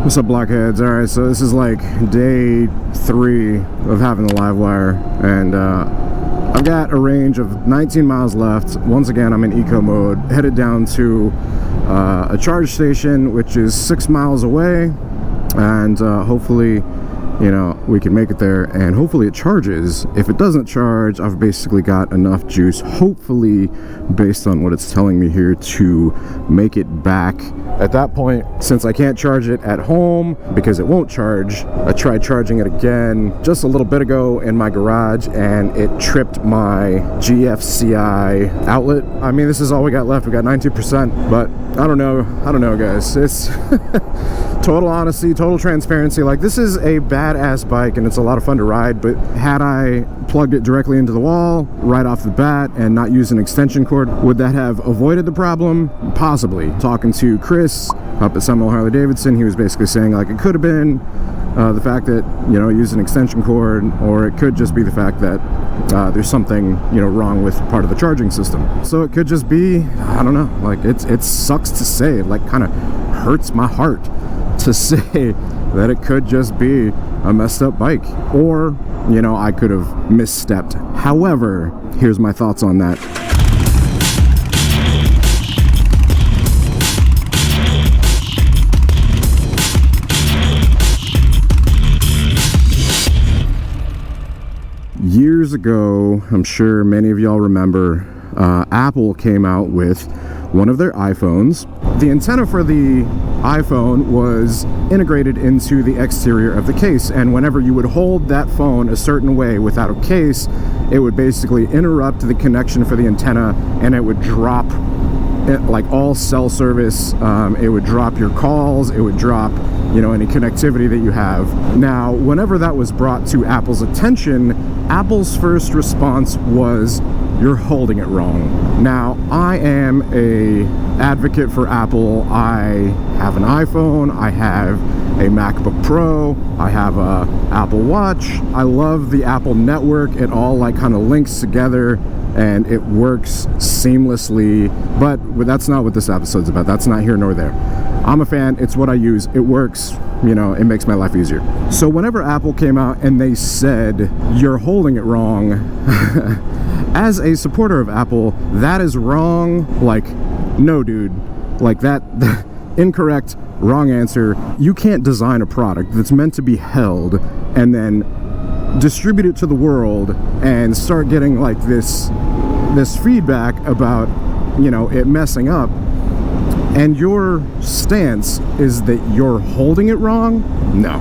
What's up, Blockheads? Alright, so this is like day 3 of having the LiveWire, and I've got a range of 19 miles left. Once again, I'm in eco mode, headed down to a charge station, which is 6 miles away, and hopefully, you know, we can make it there, and hopefully it charges. If it doesn't charge, I've basically got enough juice, hopefully, based on what it's telling me here, to make it back. At that point, since I can't charge it at home because it won't charge, I tried charging it again just a little bit ago in my garage, and it tripped my GFCI outlet. I mean, this is all we got left. We got 90%, but I don't know, guys. It's total honesty, total transparency. Like, this is a badass bike and it's a lot of fun to ride, but had I plugged it directly into the wall right off the bat and not used an extension cord, would that have avoided the problem? Possibly. Talking to Chris up at Seminole Harley-Davidson, he was basically saying, like, it could have been the fact that, you know, use an extension cord, or it could just be the fact that there's something, you know, wrong with part of the charging system. So it could just be, I don't know, like, it sucks to say. It like kind of hurts my heart to say that it could just be a messed up bike, or, you know, I could have misstepped. However, here's my thoughts on that. Years ago, I'm sure many of y'all remember, Apple came out with one of their iPhones. The antenna for the iPhone was integrated into the exterior of the case, and whenever you would hold that phone a certain way without a case, it would basically interrupt the connection for the antenna, and it would drop like all cell service. It would drop your calls, it would drop, you know, any connectivity that you have. Now, whenever that was brought to Apple's attention, Apple's first response was, you're holding it wrong. Now, I am a advocate for Apple. I have an iPhone, I have a MacBook Pro, I have a Apple Watch. I love the Apple network. It all like kind of links together and it works seamlessly, but that's not what this episode's about. That's not here nor there. I'm a fan, it's what I use, it works, you know, it makes my life easier. So whenever Apple came out and they said, you're holding it wrong, as a supporter of Apple, that is wrong. Like, no, dude, like that, incorrect, wrong answer. You can't design a product that's meant to be held and then distribute it to the world and start getting like this feedback about, you know, it messing up, and your stance is that you're holding it wrong. No,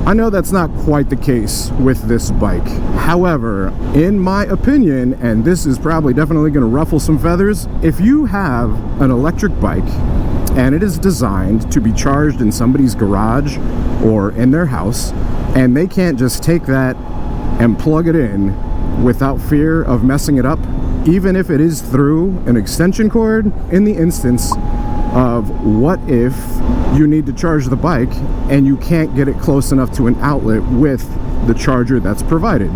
I know that's not quite the case with this bike. However, in my opinion, and this is probably definitely going to ruffle some feathers, if you have an electric bike and it is designed to be charged in somebody's garage or in their house, and they can't just take that and plug it in without fear of messing it up, even if it is through an extension cord, in the instance of what if you need to charge the bike and you can't get it close enough to an outlet with the charger that's provided.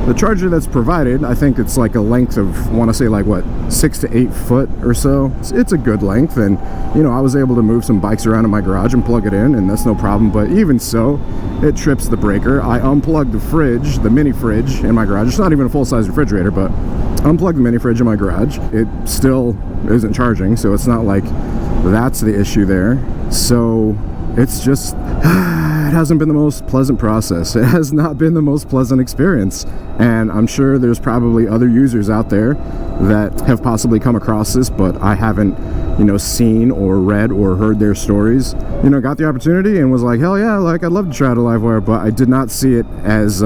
The charger that's provided, I think it's like a length of, I want to say like what, 6 to 8 foot or so. It's a good length, and you know, I was able to move some bikes around in my garage and plug it in, and that's no problem. But even so, it trips the breaker. I unplugged the fridge, the mini fridge in my garage. It's not even a full-size refrigerator, but unplugged the mini fridge in my garage. It still isn't charging, so it's not like that's the issue there. So it's just, it hasn't been the most pleasant process. It has not been the most pleasant experience, and I'm sure there's probably other users out there that have possibly come across this, but I haven't, you know, seen or read or heard their stories. You know, got the opportunity and was like, hell yeah, like I'd love to try the LiveWire, but I did not see it as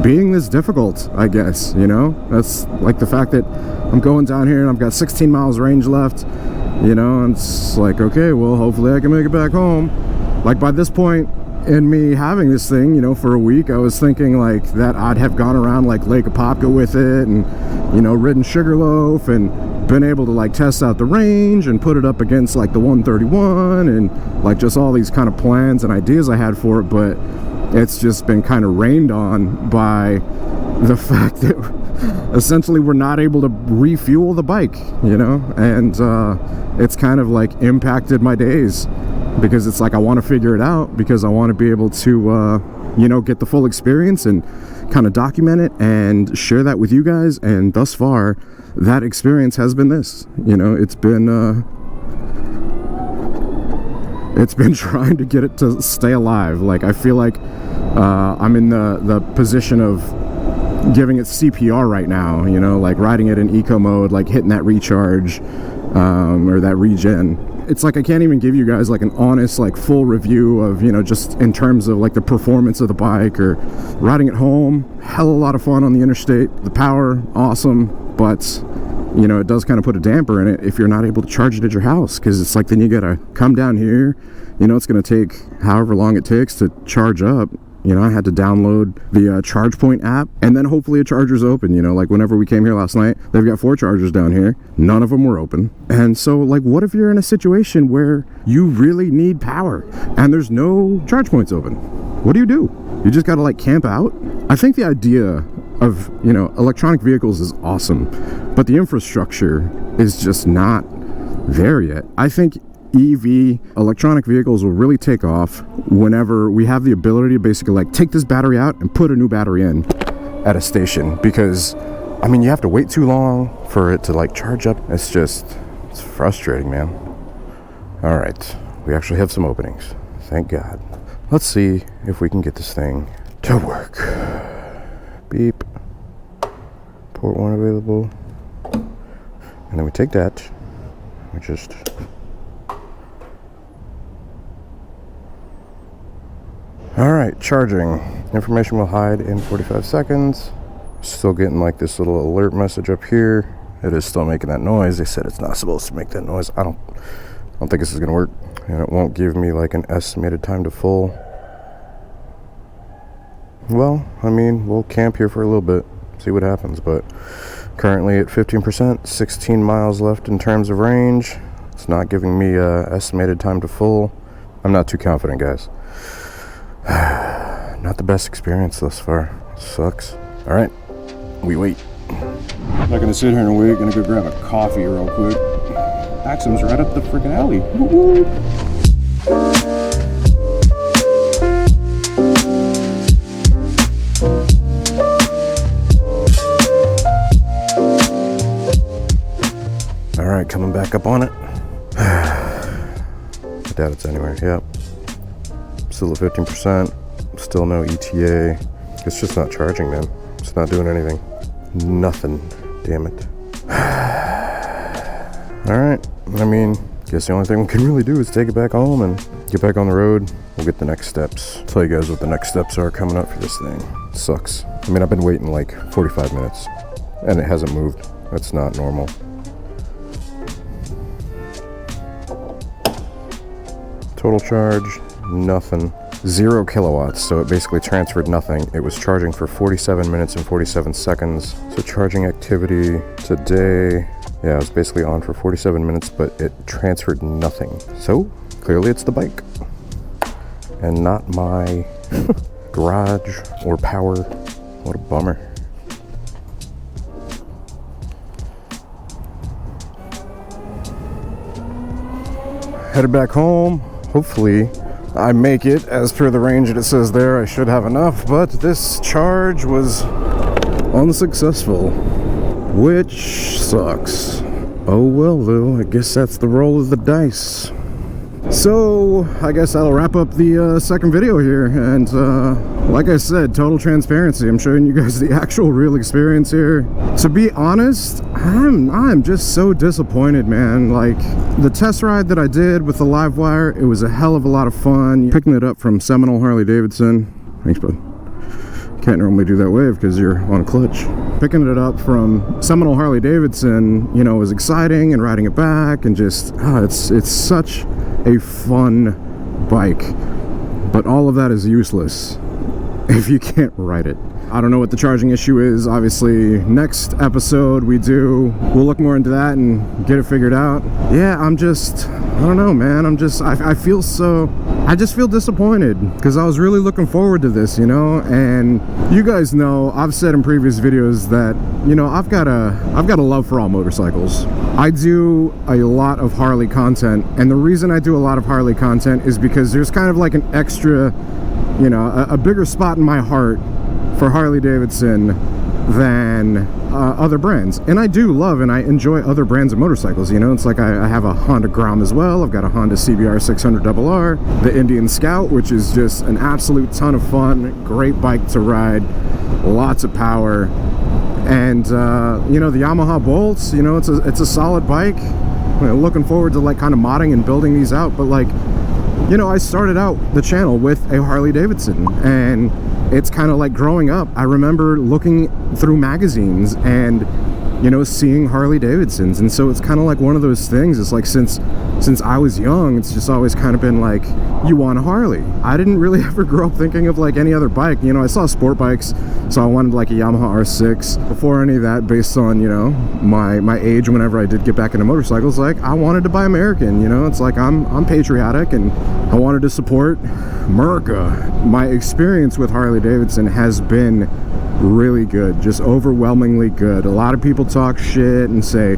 being this difficult, I guess. You know, that's like the fact that I'm going down here and I've got 16 miles range left, you know, and it's like, okay, well, hopefully I can make it back home. Like, by this point in me having this thing, you know, for a week, I was thinking like that I'd have gone around like Lake Apopka with it, and, you know, ridden Sugarloaf and been able to like test out the range and put it up against like the 131 and like just all these kind of plans and ideas I had for it. But it's just been kind of rained on by the fact that essentially we're not able to refuel the bike, you know, and it's kind of like impacted my days. because it's like I want to figure it out, because I want to be able to you know, get the full experience and kind of document it and share that with you guys. And thus far, that experience has been this. You know, it's been trying to get it to stay alive. Like, I feel like I'm in the position of giving it CPR right now, you know, like riding it in eco mode, like hitting that recharge or that regen. It's like I can't even give you guys like an honest, like full review of, you know, just in terms of like the performance of the bike or riding it home. Hell, a lot of fun on the interstate. The power, awesome, but you know, it does kind of put a damper in it if you're not able to charge it at your house, because it's like then you gotta come down here. You know, it's gonna take however long it takes to charge up. You know, I had to download the ChargePoint app, and then hopefully a charger's open. You know, like whenever we came here last night, they've got 4 chargers down here. None of them were open. And so, like, what if you're in a situation where you really need power and there's no charge points open? What do? You just gotta like camp out? I think the idea of, you know, electronic vehicles is awesome, but the infrastructure is just not there yet. I think EV electronic vehicles will really take off whenever we have the ability to basically like take this battery out and put a new battery in at a station, because I mean, you have to wait too long for it to like charge up. It's frustrating, man. All right, we actually have some openings, thank God. Let's see if we can get this thing to work. Beep. Port 1 available. And then we take that, we just alright, charging. Information will hide in 45 seconds. Still getting like this little alert message up here. It is still making that noise. They said it's not supposed to make that noise. I don't think this is gonna work. And it won't give me like an estimated time to full. Well, I mean, we'll camp here for a little bit, see what happens, but currently at 15%, 16 miles left in terms of range. It's not giving me estimated time to full. I'm not too confident, guys. Not the best experience thus far. Sucks. All right, we wait. I'm not gonna sit here and wait. Gonna go grab a coffee real quick. Maxim's right up the freaking alley. Woo-hoo. All right, coming back up on it. I doubt it's anywhere. Yep. Still at 15%, still no ETA. It's just not charging, man. It's not doing anything. Nothing, damn it. All right, I mean, guess the only thing we can really do is take it back home and get back on the road. We'll get the next steps. Tell you guys what the next steps are coming up for this thing. It sucks. I mean, I've been waiting like 45 minutes and it hasn't moved. That's not normal. Total charge, nothing. 0 kilowatts, so it basically transferred nothing. It was charging for 47 minutes and 47 seconds. So charging activity today, yeah, it was basically on for 47 minutes, but it transferred nothing. So clearly it's the bike and not my garage or power. What a bummer. Headed back home. Hopefully I make it as per the range that it says there. I should have enough, but this charge was unsuccessful, which sucks. Oh well though, I guess that's the roll of the dice. So I guess I'll wrap up the second video here, and like I said, total transparency. I'm showing you guys the actual real experience here. To be honest, I'm just so disappointed, man. Like, the test ride that I did with the LiveWire, it was a hell of a lot of fun. Picking it up from Seminole Harley-Davidson. Thanks, bud. Can't normally do that wave because you're on a clutch. Picking it up from Seminole Harley-Davidson, you know, was exciting, and riding it back, and just, it's such a fun bike. But all of that is useless if you can't ride it. I don't know what the charging issue is. Obviously, next episode we'll look more into that and get it figured out. Yeah, I don't know, man. I just feel disappointed because I was really looking forward to this, you know. And you guys know, I've said in previous videos that, you know, I've got a love for all motorcycles. I do a lot of Harley content, and the reason I do a lot of Harley content is because there's kind of like an extra, you know, a bigger spot in my heart for Harley-Davidson than other brands. And I do love and I enjoy other brands of motorcycles, you know. It's like I have a Honda Grom as well. I've got a Honda CBR600RR, the Indian Scout, which is just an absolute ton of fun, great bike to ride, lots of power. And you know, the Yamaha Bolts, you know, it's a solid bike. Looking forward to like kind of modding and building these out. But like, you know, I started out the channel with a Harley-Davidson, and it's kind of like growing up. I remember looking through magazines and, you know, seeing Harley-Davidsons, and so it's kind of like one of those things. It's like since I was young, it's just always kind of been like, you want a Harley. I didn't really ever grow up thinking of like any other bike. You know, I saw sport bikes, so I wanted like a Yamaha R6. Before any of that, based on, you know, my age, whenever I did get back into motorcycles, like I wanted to buy American. You know, it's like I'm patriotic and I wanted to support America. My experience with Harley-Davidson has been really good, just overwhelmingly good. A lot of people talk shit and say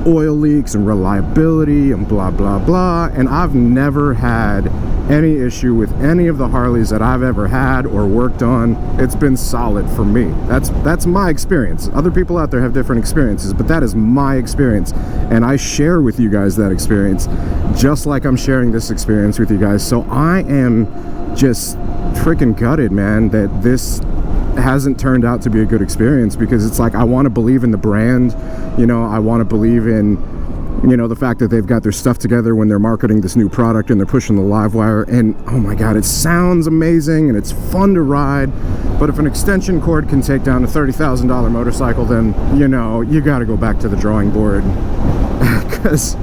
oil leaks and reliability and blah blah blah, and I've never had any issue with any of the Harleys that I've ever had or worked on. It's been solid for me. That's my experience. Other people out there have different experiences, but that is my experience, and I share with you guys that experience just like I'm sharing this experience with you guys. So I am just freaking gutted, man, that this hasn't turned out to be a good experience, because it's like I want to believe in the brand, you know. I want to believe in, you know, the fact that they've got their stuff together when they're marketing this new product and they're pushing the LiveWire, and oh my god, it sounds amazing and it's fun to ride. But if an extension cord can take down a $30,000 motorcycle, then, you know, you got to go back to the drawing board, because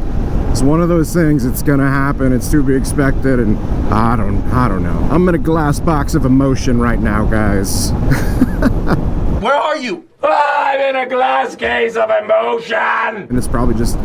it's one of those things. It's gonna happen. It's to be expected, and I don't know. I'm in a glass box of emotion right now, guys. Where are you? I'm in a glass case of emotion. And it's probably just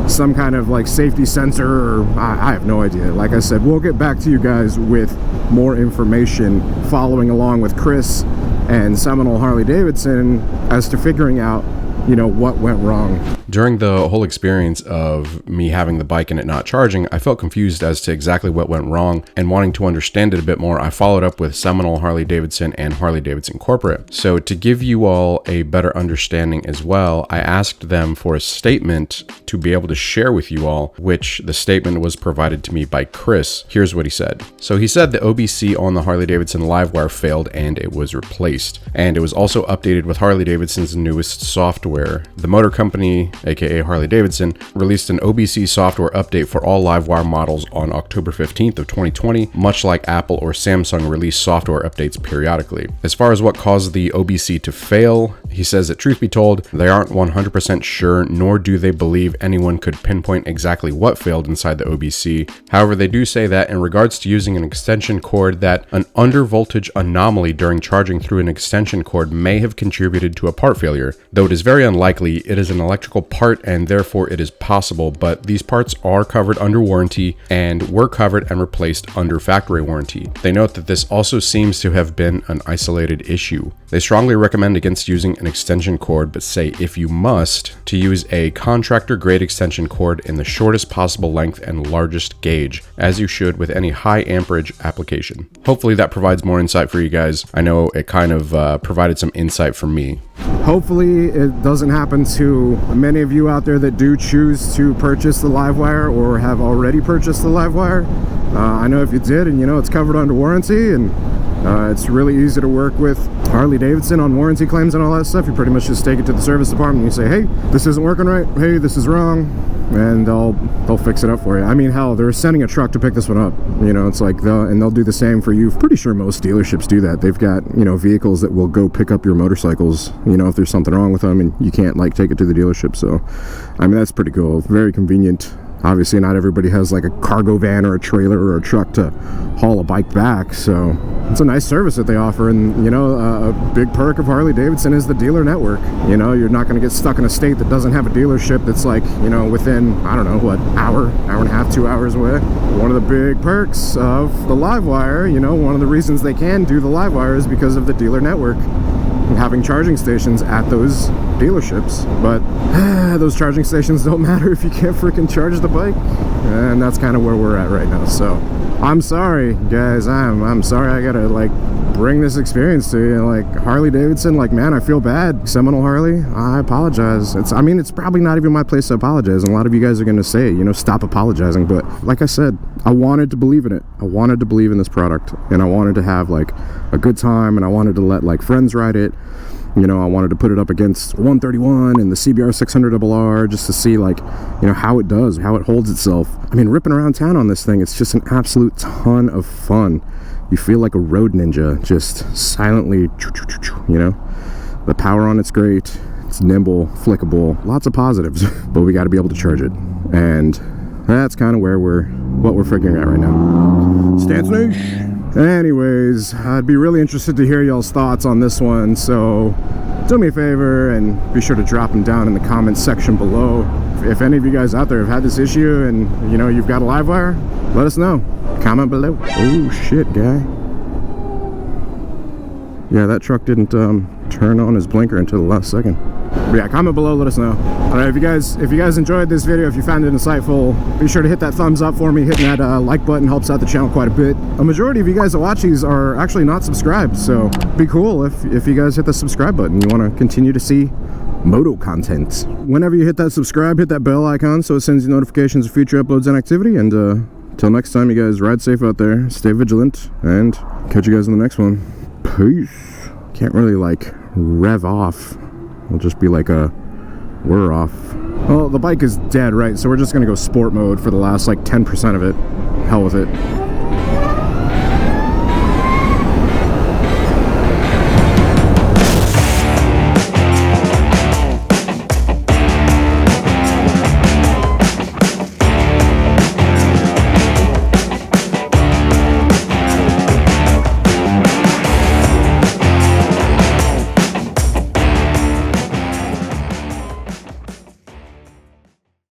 some kind of like safety sensor, or I have no idea. Like I said, we'll get back to you guys with more information following along with Chris and Seminole Harley-Davidson as to figuring out, you know, what went wrong. During the whole experience of me having the bike and it not charging, I felt confused as to exactly what went wrong, and wanting to understand it a bit more, I followed up with Seminole Harley-Davidson and Harley-Davidson Corporate. So to give you all a better understanding as well, I asked them for a statement to be able to share with you all, which the statement was provided to me by Chris. Here's what he said. So he said the OBC on the Harley-Davidson LiveWire failed and it was replaced. And it was also updated with Harley-Davidson's newest software. The motor company, aka Harley-Davidson, released an OBC software update for all LiveWire models on October 15th of 2020, much like Apple or Samsung release software updates periodically. As far as what caused the OBC to fail, he says that truth be told, they aren't 100% sure, nor do they believe anyone could pinpoint exactly what failed inside the OBC. However, they do say that in regards to using an extension cord, that an undervoltage anomaly during charging through an extension cord may have contributed to a part failure. Though it is very unlikely, it is an electrical part and therefore it is possible, but these parts are covered under warranty and were covered and replaced under factory warranty. They note that this also seems to have been an isolated issue. They strongly recommend against using an extension cord, but say if you must, to use a contractor grade extension cord in the shortest possible length and largest gauge, as you should with any high amperage application. Hopefully that provides more insight for you guys. I know it kind of provided some insight for me. Hopefully it doesn't happen to many of you out there that do choose to purchase the LiveWire or have already purchased the LiveWire. I know if you did, and you know it's covered under warranty, and it's really easy to work with Harley-Davidson on warranty claims and all that stuff. You pretty much just take it to the service department and you say, hey, this isn't working right, hey, this is wrong, and they'll fix it up for you. I mean, hell, they're sending a truck to pick this one up, you know. It's like they'll do the same for you. Pretty sure most dealerships do that. They've got, you know, vehicles that will go pick up your motorcycles, you know, if there's something wrong with them and you can't like take it to the dealership. So I mean, that's pretty cool, very convenient. Obviously not everybody has like a cargo van or a trailer or a truck to haul a bike back, so it's a nice service that they offer. And you know, a big perk of Harley-Davidson is the dealer network. You know, you're not going to get stuck in a state that doesn't have a dealership that's like, you know, within, I don't know, what, hour and a half, 2 hours away. One of the big perks of the LiveWire, you know, one of the reasons they can do the LiveWire is because of the dealer network and having charging stations at those dealerships. But those charging stations don't matter if you can't freaking charge the bike, and that's kind of where we're at right now. So I'm sorry, guys. I'm sorry I gotta like bring this experience to you. Like, Harley-Davidson, like, man, I feel bad. Seminole Harley, I apologize. I mean, it's probably not even my place to apologize, and a lot of you guys are gonna say, you know, stop apologizing. But like I said, I wanted to believe in it. I wanted to believe in this product, and I wanted to have like a good time, and I wanted to let like friends ride it. You know, I wanted to put it up against 131 and the CBR600RR just to see, like, you know, how it does, how it holds itself. I mean, ripping around town on this thing, it's just an absolute ton of fun. You feel like a road ninja, just silently, you know. The power on it's great. It's nimble, flickable, lots of positives, but we got to be able to charge it. And that's kind of what we're figuring out right now. Stance niche. Anyways, I'd be really interested to hear y'all's thoughts on this one, so do me a favor and be sure to drop them down in the comments section below. If any of you guys out there have had this issue and, you know, you've got a LiveWire, let us know. Comment below. Oh shit, guy. Yeah, that truck didn't turn on his blinker until the last second. But yeah, comment below, let us know. Alright, if you guys enjoyed this video, if you found it insightful, be sure to hit that thumbs up for me. Hitting that like button helps out the channel quite a bit. A majority of you guys that watch these are actually not subscribed, so be cool if you guys hit the subscribe button. You want to continue to see Moto content. Whenever you hit that subscribe, hit that bell icon so it sends you notifications of future uploads and activity. And till next time, you guys ride safe out there, stay vigilant, and catch you guys in the next one. Peace. Can't really like rev off. It'll just be like we're off. Well, the bike is dead, right? So we're just gonna go sport mode for the last like 10% of it. Hell with it.